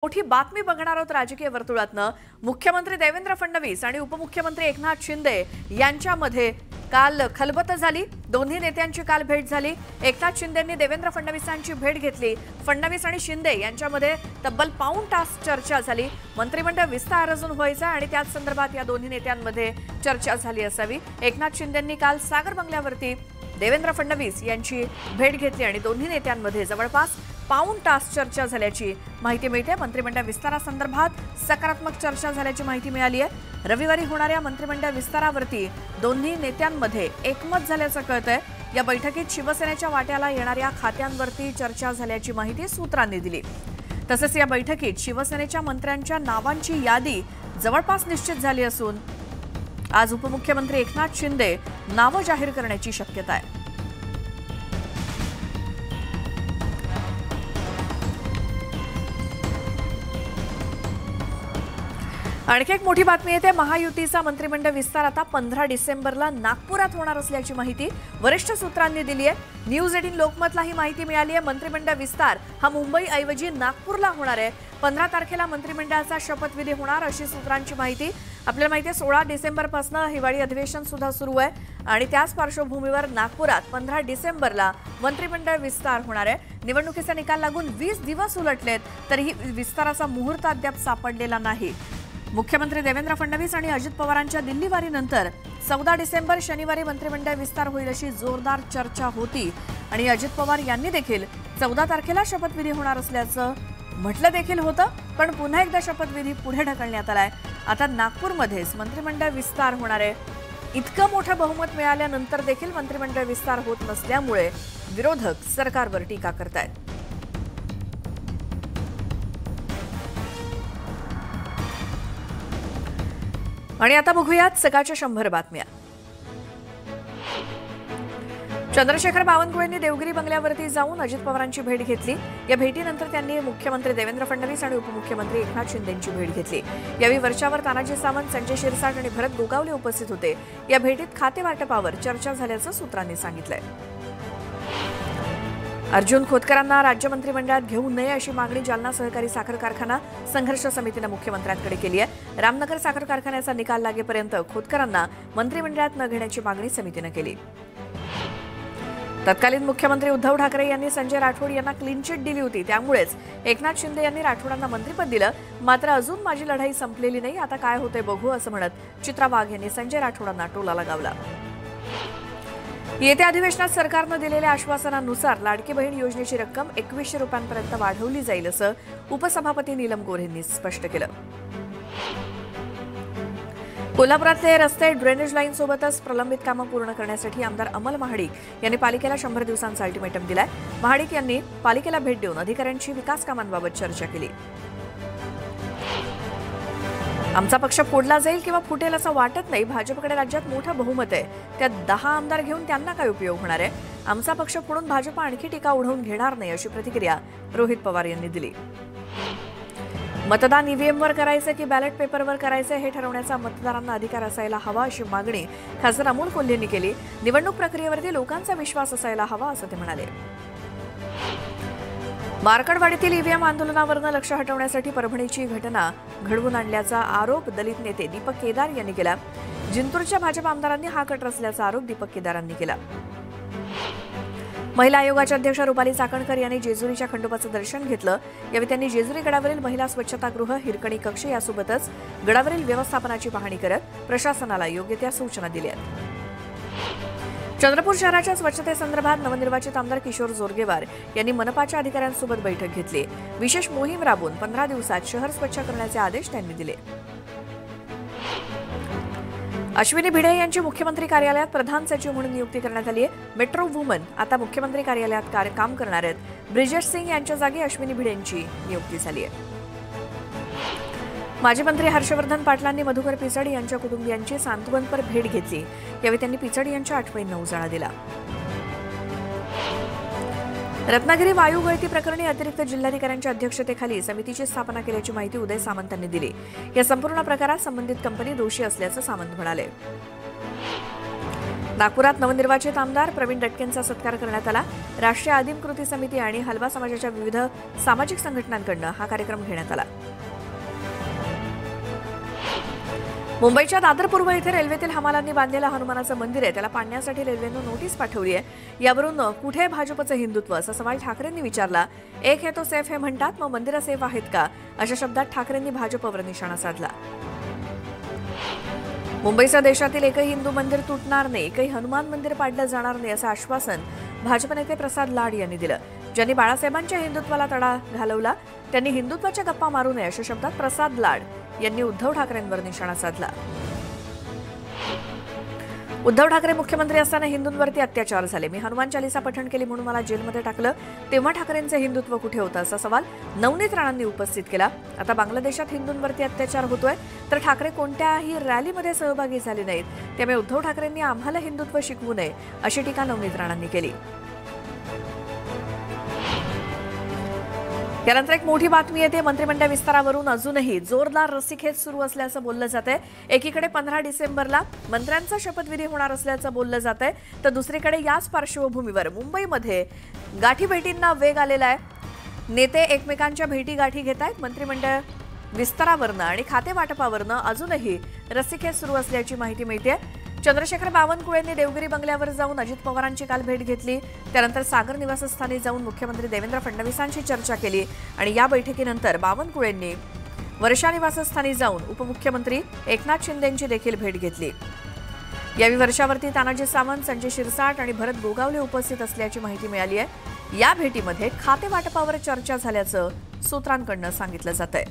मोठी बातमी बघणार आहोत राजकीय वर्तुळातनं। मुख्यमंत्री देवेंद्र फडणवीस आणि उपमुख्यमंत्री एकनाथ शिंदे यांच्यामध्ये काल खलबत झाली। दोन्ही नेत्यांची काल भेट झाली। एकनाथ शिंदेंनी देवेंद्र फडणवीसांची भेट घेतली। फडणवीस आणि शिंदे यांच्यामध्ये तब्बल पाऊण तास चर्चा झाली। मंत्रिमंडळ विस्तार अजून व्हायचा आणि त्याच संदर्भात या दोन्ही नेत्यांमध्ये चर्चा झाली असावी। एकनाथ शिंदेंनी काल सागर बंगल्यावरती देवेंद्र फडणवीस यांची भेट घेतली आणि दोन्ही नेत्यांमध्ये जवळपास पाऊण तास चर्चा झाल्याची माहिती मिळते। मंत्रिमंडळ विस्तारासंदर्भात सकारात्मक चर्चा झाल्याची माहिती मिळाली आहे। रविवारी होणाऱ्या मंत्रिमंडळ विस्तारावरती दोन्ही नेत्यांमध्ये एकमत झाल्याचं कळतंय। या बैठकीत शिवसेनेच्या वाट्याला येणाऱ्या खात्यांवरती चर्चा झाल्याची माहिती सूत्रांनी दिली। तसेच या बैठकीत शिवसेनेच्या मंत्र्यांच्या नावांची यादी जवळपास निश्चित झाली असून आज उपमुख्यमंत्री एकनाथ शिंदे नावं जाहीर करण्याची शक्यता आहे। आणखी एक मोठी बातमी येते। महायुतीचा मंत्रिमंडळ विस्तार आता 15 डिसेंबरला नागपुरात होणार असल्याची माहिती वरिष्ठ सूत्रांनी दिली आहे। न्यूज 18 लोकमतला ही माहिती मिळाली आहे। मंत्रिमंडळ विस्तार हा मुंबईऐवजी नागपूरला होणार आहे। 15 तारखेला मंत्रिमंडळाचा शपथविधी होणार अशी सूत्रांची माहिती। आपल्याला माहिती आहे 16 डिसेंबरपासून हिवाळी अधिवेशन सुद्धा सुरू आहे आणि त्याच पार्श्वभूमीवर नागपुरात 15 डिसेंबरला मंत्रिमंडळ विस्तार होणार आहे। निवडणुकीचा निकाल लागून 20 दिवस उलटलेत तरीही विस्ताराचा मुहूर्त अद्याप सापडलेला नाही। मुख्यमंत्री देवेंद्र फडणवीस आणि अजित पवारांच्या दिल्लीवारीनंतर 14 डिसेंबर शनिवारी मंत्रिमंडळ विस्तार होईल अशी जोरदार चर्चा होती आणि अजित पवार यांनी देखील 14 तारखेला शपथविधी होणार असल्याचं म्हटलं देखील होतं, पण पुन्हा एकदा शपथविधी पुढे ढकलण्यात आलाय। आता नागपूरमध्येच मंत्रिमंडळ विस्तार होणार आहे। इतकं मोठं बहुमत मिळाल्यानंतर देखील मंत्रिमंडळ विस्तार होत नसल्यामुळे विरोधक सरकारवर टीका करतायत। आणि आता बघूयात सकाळच्या 100 बातम्या। चंद्रशेखर बावनकुळेंनी देवगिरी बंगल्यावरती जाऊन अजित पवारांची भेट घेतली। या भेटीनंतर त्यांनी मुख्यमंत्री देवेंद्र फडणवीस आणि उपमुख्यमंत्री एकनाथ शिंदेंची भेट घेतली। यावेळी वरच्यावर तानाजी सावंत, संजय शिरसाट आणि भरत गोगावले उपस्थित होते। या भेटीत खाते वाटपावर चर्चा झाल्याचं सूत्रांनी सांगितलंय। अर्जुन खोतकरांना राज्य मंत्रिमंडळात घेऊ नये अशी मागणी जालना सहकारी साखर कारखाना संघर्ष समितीने मुख्यमंत्र्यांकडे केली आहे। रामनगर साखर कारखान्याचा निकाल लागेपर्यंत खोतकरांना मंत्रिमंडळात न घेण्याची मागणी समितीने केली। तत्कालीन मुख्यमंत्री उद्धव ठाकरे यांनी संजय राठोड यांना क्लीन चिट दिली होती, त्यामुळेच एकनाथ शिंदे यांनी राठोडांना मंत्रिपद दिलं। मात्र अजून माझी लढाई संपलेली नाही, आता काय होते बघू असं म्हणत चित्रा वाघ यांनी संजय राठोडांना टोला लगावला। येत्या अधिवेशनात सरकारनं दिलेल्या आश्वासनानुसार लाडकी बहीण योजनेची रक्कम 2100 रुपयांपर्यंत वाढवली जाईल असं उपसभापती नीलम गोऱ्हे यांनी स्पष्ट केलं। कोल्हापुरातले रस्ते ड्रेनेज लाईन सोबतच प्रलंबित कामं पूर्ण करण्यासाठी आमदार अमल महाडिक यांनी पालिकेला 100 दिवसांचा अल्टिमेटम दिलाय। महाडिक यांनी पालिकेला भेट देऊन अधिकाऱ्यांशी विकास कामांबाबत चर्चा केली। आमचा पक्ष फोडला जाईल किंवा फुटेल असं वाटत नाही। भाजपकडे राज्यात मोठं बहुमत आहे, त्यात 10 आमदार घेऊन त्यांना काय उपयोग होणार आहे। आमचा पक्ष फोडून भाजप आणखी टीका उडवून घेणार नाही अशी प्रतिक्रिया रोहित पवार यांनी दिली। मतदान ईव्हीएमवर करायचं की बॅलेट पेपरवर करायचं हे ठरवण्याचा मतदारांना अधिकार असायला हवा अशी मागणी खासदार अमोल कोल्हेंनी केली। निवडणूक प्रक्रियेवरती लोकांचा विश्वास असायला हवा असं ते म्हणाले। मार्कडवाडीतील ईव्हीएम आंदोलनावरून लक्ष हटवण्यासाठी परभणीची घटना घडवून आणल्याचा आरोप दलित नेते दीपक केदार यांनी केला। जिंतूरच्या भाजप आमदारांनी हा कट रचल्याचा आरोप दीपक केदारांनी केला। महिला आयोगाच्या अध्यक्ष रुपाली चाकणकर यांनी जेजुरीच्या खंडोबाचं दर्शन घेतलं। यावेळी त्यांनी जेजुरी गडावरील महिला स्वच्छतागृह, हिरकणी कक्ष यासोबतच गडावरील व्यवस्थापनाची पाहणी करत प्रशासनाला योग्य त्या सूचना दिल्या। चंद्रपूर शहराच्या स्वच्छतेसंदर्भात नवनिर्वाचित आमदार किशोर जोरगेवार यांनी मनपाच्या अधिकाऱ्यांसोबत बैठक घेतली। विशेष मोहीम राबवून 15 दिवसात शहर स्वच्छ करण्याचे आदेश त्यांनी दिले। अश्विनी भिडे यांची मुख्यमंत्री कार्यालयात प्रधान सचिव म्हणून नियुक्ती करण्यात आली आहे। मेट्रो वुमन आता मुख्यमंत्री कार्यालयात काम करणार आहेत। ब्रिजेश सिंग यांच्या जागी अश्विनी भिडेंची नियुक्ती झाली आहे। माजी मंत्री हर्षवर्धन पाटलांनी मधुकर पिचड यांच्या कुटुंबियांची सांत्वनपर भेट घेतली। यावेळी त्यांनी पिचड यांच्या आठवणींना उजाळा दिला। रत्नागिरी वायू गळती प्रकरणी अतिरिक्त जिल्हाधिकाऱ्यांच्या अध्यक्षतेखाली समितीची स्थापना केल्याची माहिती उदय सामंत यांनी दिली। या संपूर्ण प्रकारात संबंधित कंपनी दोषी असल्याचं सामंत म्हणाले। नागपुरात नवनिर्वाचित आमदार प्रवीण दटकेंचा सत्कार करण्यात आला। राष्ट्रीय आदिम कृती समिती आणि हलवा समाजाच्या विविध सामाजिक संघटनांकडून हा कार्यक्रम घेण्यात आला। मुंबईच्या दादर पूर्व येथे रेल्वेतील हमालांनी बांधलेलं हनुमानाचं मंदिर आहे, त्याला पाडण्यासाठी रेल्वेनं नोटीस पाठवली आहे। यावरून कुठे भाजपचं हिंदुत्व असा सवाल ठाकरेंनी विचारला। एक है तो सेफ हे म्हणतात, मग मंदिरं सेफ आहेत का, अशा शब्दात ठाकरेंनी भाजपवर निशाणा साधला। मुंबईसह देशातील एकही हिंदू मंदिर तुटणार नाही, एकही हनुमान मंदिर पाडलं जाणार नाही असं आश्वासन भाजप नेते प्रसाद लाड यांनी दिलं। ज्यांनी बाळासाहेबांच्या हिंदुत्वाला तडा घालवला त्यांनी हिंदुत्वाच्या गप्पा मारू नये अशा शब्दात प्रसाद लाड यांनी उद्धव ठाकरेंवर निशाणा साधला। उद्धव ठाकरे मुख्यमंत्री असताना हिंदूंवरती अत्याचार झाले, मी हनुमान चालीसा पठण केली म्हणून मला जेलमध्ये टाकलं, तेव्हा ठाकरेंचे हिंदुत्व कुठे होतं असा सवाल नवनीत राणांनी उपस्थित केला। आता बांगलादेशात हिंदूंवरती अत्याचार होतोय तर ठाकरे कोणत्याही रॅलीमध्ये सहभागी झाले नाहीत, त्यामुळे उद्धव ठाकरेंनी आम्हाला हिंदुत्व शिकवू नये अशी टीका नवनीत राणांनी केली। यानंतर एक मोठी बातमी येते। मंत्रिमंडळ विस्तारावरून अजूनही जोरदार रस्सीखेच सुरू असल्याचं बोललं जातंय। एकीकडे 15 डिसेंबरला मंत्र्यांचा शपथविधी होणार असल्याचं बोललं जातंय, तर दुसरीकडे याच पार्श्वभूमीवर मुंबईमध्ये गाठीभेटींना वेग आलेला आहे। नेते एकमेकांच्या भेटी गाठी घेत आहेत। मंत्रिमंडळ विस्तारावरनं आणि खाते वाटपावरनं अजूनही रस्सीखेच सुरू असल्याची माहिती मिळते। चंद्रशेखर बावनकुळेंनी देवगिरी बंगल्यावर जाऊन अजित पवारांची काल भेट घेतली, त्यानंतर सागर निवासस्थानी जाऊन मुख्यमंत्री देवेंद्र फडणवीसांशी चर्चा केली आणि या बैठकीनंतर बावनकुळेंनी वर्षा निवासस्थानी जाऊन उपमुख्यमंत्री एकनाथ शिंदेंची देखील भेट घेतली। यावेळी वर्षावरती तानाजी सावंत, संजय शिरसाट आणि भरत गोगावले उपस्थित असल्याची माहिती मिळाली आहे। या भेटीमध्ये खाते वाटपावर चर्चा झाल्याचं सूत्रांकडून सांगितलं जातंय।